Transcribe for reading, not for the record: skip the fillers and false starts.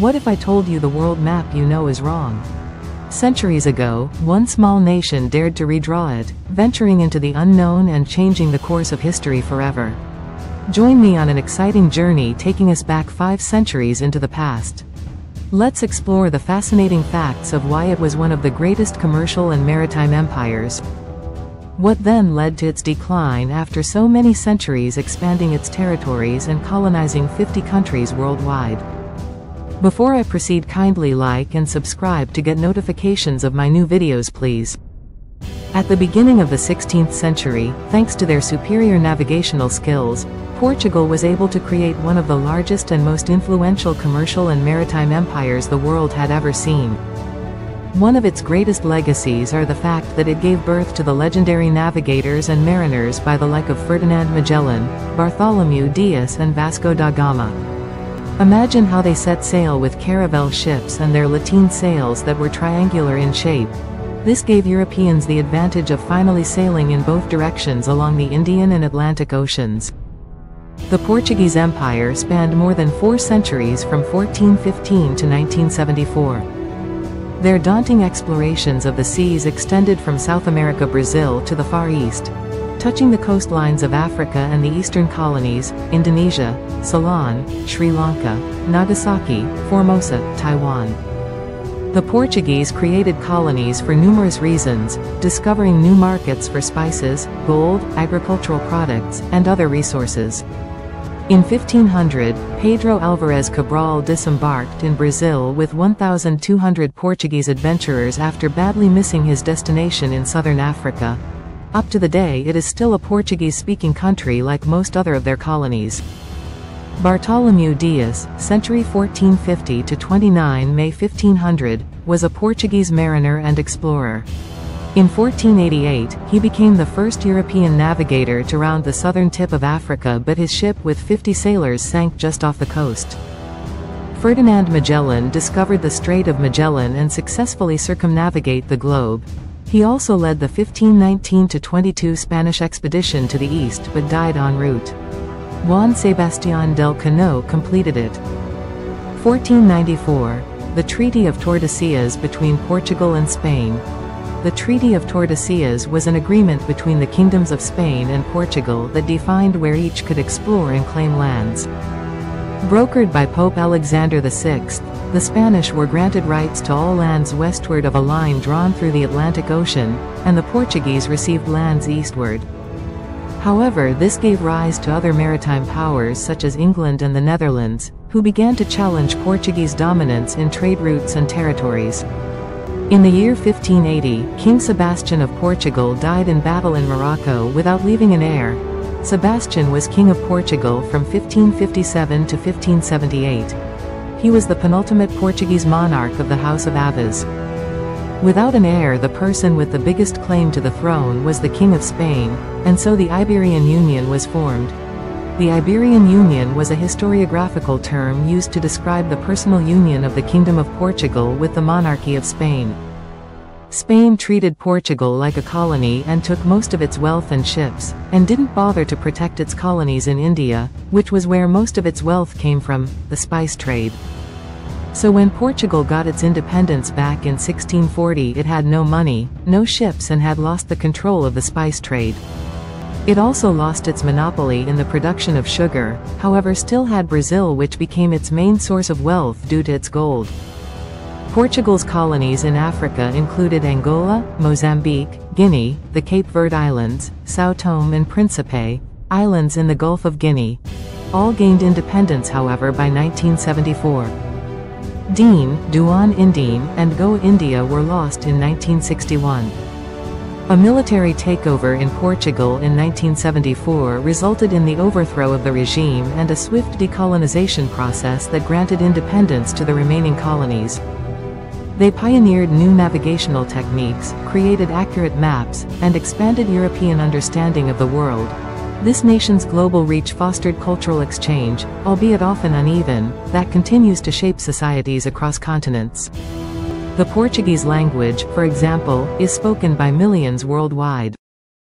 What if I told you the world map you know is wrong? Centuries ago, one small nation dared to redraw it, venturing into the unknown and changing the course of history forever. Join me on an exciting journey taking us back 5 centuries into the past. Let's explore the fascinating facts of why it was one of the greatest commercial and maritime empires. What then led to its decline after so many centuries, expanding its territories and colonizing 50 countries worldwide? Before I proceed, kindly like and subscribe to get notifications of my new videos, please. At the beginning of the 16th century, thanks to their superior navigational skills, Portugal was able to create one of the largest and most influential commercial and maritime empires the world had ever seen. One of its greatest legacies are the fact that it gave birth to the legendary navigators and mariners by the like of Ferdinand Magellan, Bartholomew Dias and Vasco da Gama. Imagine how they set sail with caravel ships and their lateen sails that were triangular in shape. This gave Europeans the advantage of finally sailing in both directions along the Indian and Atlantic Oceans. The Portuguese Empire spanned more than 4 centuries from 1415 to 1974. Their daunting explorations of the seas extended from South America, Brazil to the Far East, touching the coastlines of Africa and the eastern colonies, Indonesia, Ceylon, Sri Lanka, Nagasaki, Formosa, Taiwan. The Portuguese created colonies for numerous reasons, discovering new markets for spices, gold, agricultural products, and other resources. In 1500, Pedro Álvares Cabral disembarked in Brazil with 1,200 Portuguese adventurers after badly missing his destination in southern Africa. Up to the day, it is still a Portuguese-speaking country like most other of their colonies. Bartholomew Dias, century 1450 to 29 May 1500, was a Portuguese mariner and explorer. In 1488, he became the first European navigator to round the southern tip of Africa, but his ship with 50 sailors sank just off the coast. Ferdinand Magellan discovered the Strait of Magellan and successfully circumnavigate the globe. He also led the 1519-22 Spanish expedition to the east but died en route. Juan Sebastián del Cano completed it. 1494. The Treaty of Tordesillas between Portugal and Spain. The Treaty of Tordesillas was an agreement between the kingdoms of Spain and Portugal that defined where each could explore and claim lands. Brokered by Pope Alexander VI, the Spanish were granted rights to all lands westward of a line drawn through the Atlantic Ocean, and the Portuguese received lands eastward. However, this gave rise to other maritime powers such as England and the Netherlands, who began to challenge Portuguese dominance in trade routes and territories. In the year 1580, King Sebastian of Portugal died in battle in Morocco without leaving an heir. Sebastian was King of Portugal from 1557 to 1578. He was the penultimate Portuguese monarch of the House of Aviz. Without an heir, the person with the biggest claim to the throne was the King of Spain, and so the Iberian Union was formed. The Iberian Union was a historiographical term used to describe the personal union of the Kingdom of Portugal with the monarchy of Spain. Spain treated Portugal like a colony and took most of its wealth and ships, and didn't bother to protect its colonies in India, which was where most of its wealth came from, the spice trade. So when Portugal got its independence back in 1640, it had no money, no ships, and had lost the control of the spice trade. It also lost its monopoly in the production of sugar, however still had Brazil, which became its main source of wealth due to its gold. Portugal's colonies in Africa included Angola, Mozambique, Guinea, the Cape Verde Islands, São Tomé and Príncipe, islands in the Gulf of Guinea. All gained independence, however, by 1974. Deen, Duan Indine, and Goa India were lost in 1961. A military takeover in Portugal in 1974 resulted in the overthrow of the regime and a swift decolonization process that granted independence to the remaining colonies. They pioneered new navigational techniques, created accurate maps, and expanded European understanding of the world. This nation's global reach fostered cultural exchange, albeit often uneven, that continues to shape societies across continents. The Portuguese language, for example, is spoken by millions worldwide.